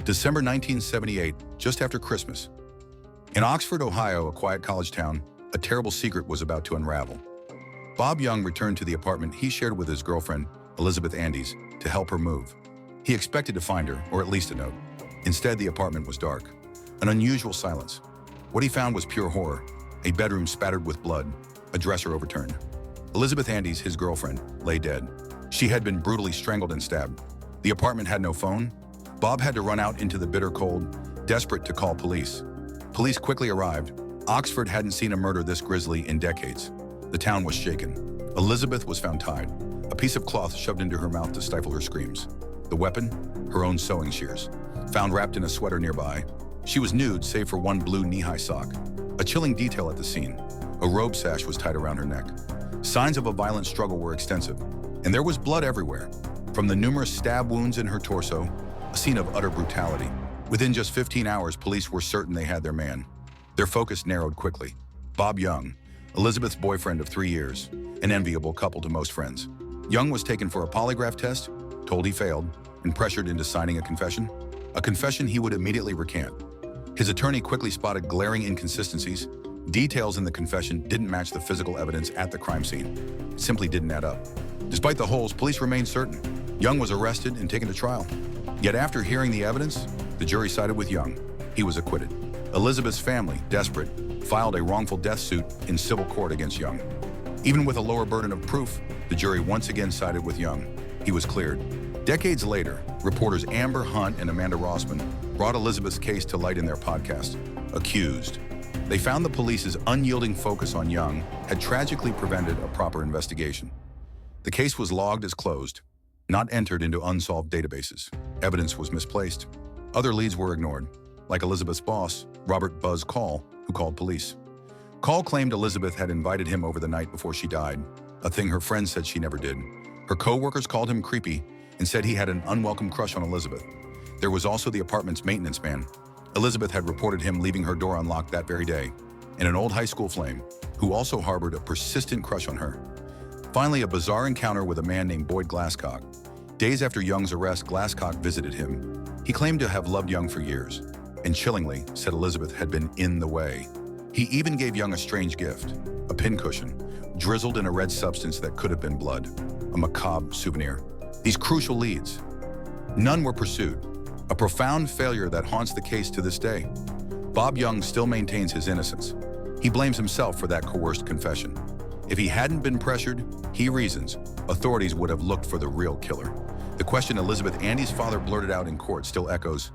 December 1978, just after Christmas. In Oxford, Ohio, a quiet college town, a terrible secret was about to unravel. Bob Young returned to the apartment he shared with his girlfriend, Elizabeth Andes, to help her move. He expected to find her, or at least a note. Instead, the apartment was dark. An unusual silence. What he found was pure horror. A bedroom spattered with blood, a dresser overturned. Elizabeth Andes, his girlfriend, lay dead. She had been brutally strangled and stabbed. The apartment had no phone. Bob had to run out into the bitter cold, desperate to call police. Police quickly arrived. Oxford hadn't seen a murder this grisly in decades. The town was shaken. Elizabeth was found tied, a piece of cloth shoved into her mouth to stifle her screams. The weapon? Her own sewing shears. Found wrapped in a sweater nearby. She was nude save for one blue knee-high sock. A chilling detail at the scene. A robe sash was tied around her neck. Signs of a violent struggle were extensive, and there was blood everywhere. From the numerous stab wounds in her torso, a scene of utter brutality. Within just 15 hours, police were certain they had their man. Their focus narrowed quickly. Bob Young, Elizabeth's boyfriend of 3 years, an enviable couple to most friends. Young was taken for a polygraph test, told he failed, and pressured into signing a confession he would immediately recant. His attorney quickly spotted glaring inconsistencies. Details in the confession didn't match the physical evidence at the crime scene. It simply didn't add up. Despite the holes, police remained certain. Young was arrested and taken to trial. Yet after hearing the evidence, the jury sided with Young. He was acquitted. Elizabeth's family, desperate, filed a wrongful death suit in civil court against Young. Even with a lower burden of proof, the jury once again sided with Young. He was cleared. Decades later, reporters Amber Hunt and Amanda Rossman brought Elizabeth's case to light in their podcast, Accused. They found the police's unyielding focus on Young had tragically prevented a proper investigation. The case was logged as closed, not entered into unsolved databases. Evidence was misplaced. Other leads were ignored, like Elizabeth's boss, Robert Buzz Call, who called police. Call claimed Elizabeth had invited him over the night before she died, a thing her friends said she never did. Her co-workers called him creepy and said he had an unwelcome crush on Elizabeth. There was also the apartment's maintenance man. Elizabeth had reported him leaving her door unlocked that very day, and an old high school flame, who also harbored a persistent crush on her. Finally, a bizarre encounter with a man named Boyd Glasscock. Days after Young's arrest, Glasscock visited him. He claimed to have loved Young for years, and chillingly said Elizabeth had been in the way. He even gave Young a strange gift, a pincushion, drizzled in a red substance that could have been blood, a macabre souvenir. These crucial leads, none were pursued, a profound failure that haunts the case to this day. Bob Young still maintains his innocence. He blames himself for that coerced confession. If he hadn't been pressured, he reasons, authorities would have looked for the real killer. The question Elizabeth Andes' father blurted out in court still echoes,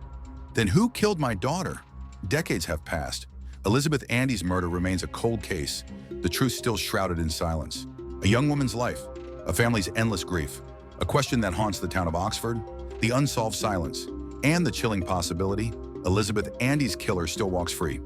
"Then who killed my daughter?" Decades have passed. Elizabeth Andes' murder remains a cold case, the truth still shrouded in silence. A young woman's life, a family's endless grief, a question that haunts the town of Oxford, the unsolved silence, and the chilling possibility Elizabeth Andes' killer still walks free.